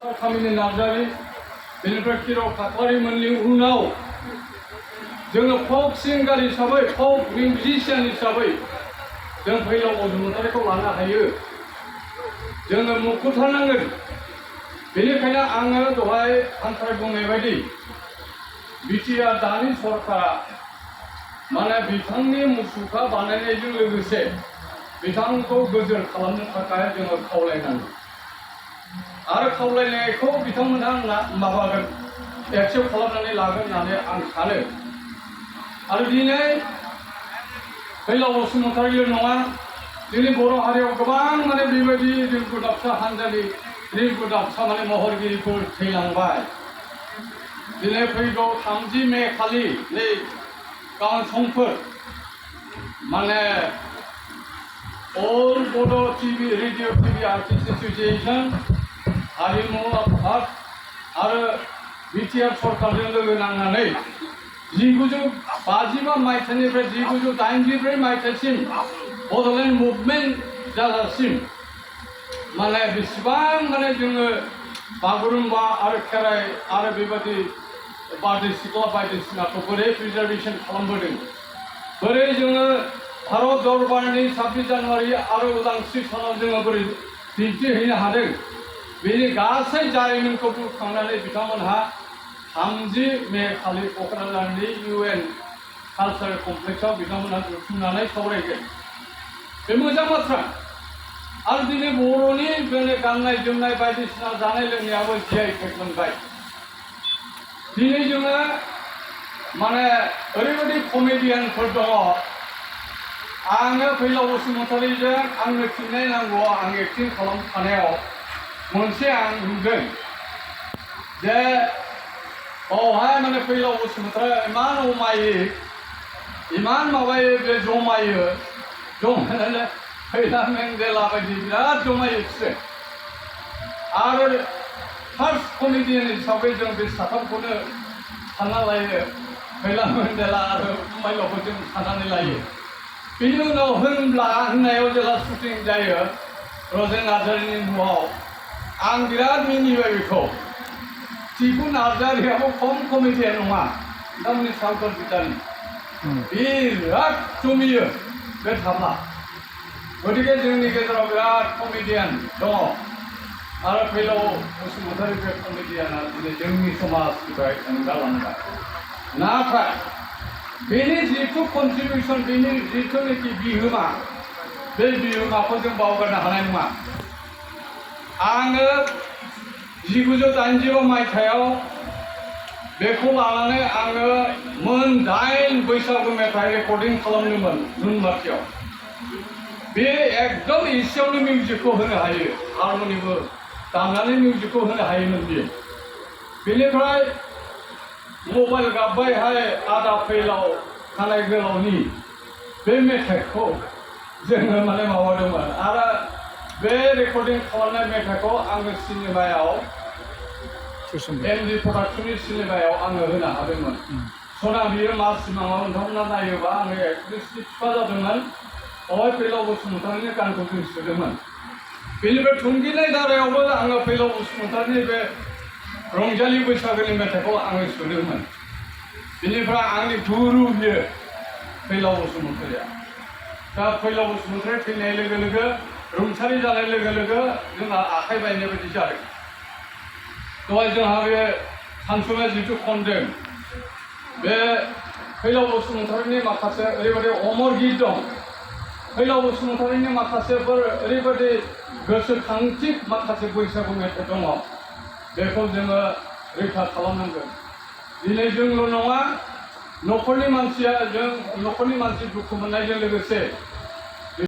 खामिनि नार्जारि बेनिफ्राय किरक खाख्लारिमोननि उनाव जोङो फक सिंगार हिसाबै फक मिउजिशियान हिसाबै जों फैलाव बसुमतारिखौ लानो हायो जोङो मुखुबथारनांगोन बेनिखायनो आङो दहाय हांख्राय बुंनाय बायदि बिटिआर दानि सरकारा माने बिथांनि मुसुखा बानायनायजों लोगोसे बिथांखौ गोजोर खालामनो थाखाय जोङो खावलायनांगौ आरो खावलायनायखौ बिथांमोनहा माबागोन एक्सेप्ट खालामनानै लागोन होननानै आं सानो आरो दिनै फैलाव बसुमतारिल' नङा जोंनि बर' हारियाव गोबां माने बेबायदि रिंकु दाबसा हान्जानि रिंकु दाबसा माने महरगिरिफोर थैलांबाय दिनै फैगौ 30 मे खालि नै गाबोन समफोर माने अल बड' TV radio TV artist association हारिमु आफाद आरो बिटिआर सरकारजों लोगो नांनानै 1955 मायथाइनिफ्राय 1984 मायथाइसिम बड'लेण्ड मुभमेन्ट जाजासिम माने बेसेबां माने जोङो बागुरुम्बा आरो खेराइ आरो बेबादि बारदै सिख्ला बायदिसिनाखौ बोरै प्रिजार्भेसन खालामबोदों बोरै जोङो भारत दरबारनि 26 जानुवारि आरो उदांस्रि सानाव जोङो बोरै दिन्थिहैनो हादों बेनि गासै जारिमिनखौ बुरखांनानै बिथांमोनहा 30 मे खालि क'क्राझारनि UN कालचारेल कमप्लेक्सआव बिथांमोनहा जथुमनानै सावरायगोन बे मोजां बाथ्रा आरो दिनै बर'नि जोंनि गाननाय जोमनाय बायदिसिना जानाय लोंनायाबो GI टेग मोनबाय दिनै जोङो माने ओरैबायदि कमेडियानफोर दङ आङो फैलाव बसुमतारिजों आंनो फिननाय नांगौ आं एक्टिं खालामफानायाव मोनसे आं नुदों जे बावहाय माने फैलाव बसुमतारिया इमान अमायो इमान माबायो बे जमायो जमायनानै फैला मेन्देला बायदि बिराद जमायो बिसोरो आरो फार्स्ट कमेडियान हिसाबै जों बे साथामखौनो सानना लायो फैला मेन्देला आरो फैलावखौ जों साननानै लायो बेनि उनाव होननायाव जेला शुटिं जायो रजेन नार्जारिनि न'आव आं बिराद मिनिबाय बेखौ टिपु नार्जारियाबो खम कमेडियान नङा बिथांमोननि साउथार बिटानि बिराद जमियो बे थाब्ला गतिके जोंनि गेजेराव बिराद कमेडियान दङ आरो फैलाव बसुमतारि बे कमेडियाना दिनै जोंनि समाजनिफ्राय ओंखारलांबाय नाथाय बेनि जिथु कन्ट्रिबिउसन बेनि जिथुनाखि बिहोमा बे बिहोमाखौ जों बावगारनो हानाय नङा आङो 1980 मायथाइयाव बेखौ लानानै आङो मोन 8 बैसागु मेथाइ रेकर्डिं खालामदोंमोन नुनमाथियाव बे एकदम एसेयावनो मिउजिकखौ होनो हायो हारमनिबो दामनानै मिउजिकखौ होनो हायोमोन बियो बेनिफ्राय मबाइल गाबबायहाय आदा फैलाव खानाय गोलावनि बे मेथाइखौ जोङो माने माबादोंमोन आरो बे रेकर्डिं खालामनाय मेथाइखौ आङो सिनेमायाव MG प्रडाक्शननि सिनेमायाव आङो होनो हादोंमोन सना बियो मा सिमाङाव नोंथांमोना नायोबा आङो एक्ट्रेसनि बिफा जादोंमोन बावहाय फैलाव बसुमतारिनि गानखौ जों सोदोंमोन बेनिफ्राय थुंगिनाय दारायावबो आङो फैलाव बसुमतारिनि बे रंजालि बैसागोनि मेथाइखौ आङो सोदोंमोन बेनिफ्राय आंनि गुरु बियो फैलाव बसुमतारिया दा फैलाव बसुमतारि थैनाय लोगो लोगो रुंसारि जानाय लोगो लोगो जोंहा आखाइ बायनाय बायदि जादों दहाय जोंहा बे सानसुमैया जिथु खनदों बे फैलाव बसुमतारिनि माखासे ओरैबायदि अमर गीत दं फैलाव बसुमतारिनि माखासेफोर ओरैबायदि गोसोखांथि माखासे बैसागु मेथाइ दङ बेखौ जोङो रैखा खालामनांगोन दिनै जोंल' नङा न'खरनि मानसि दुखु मोननायजों लोगोसे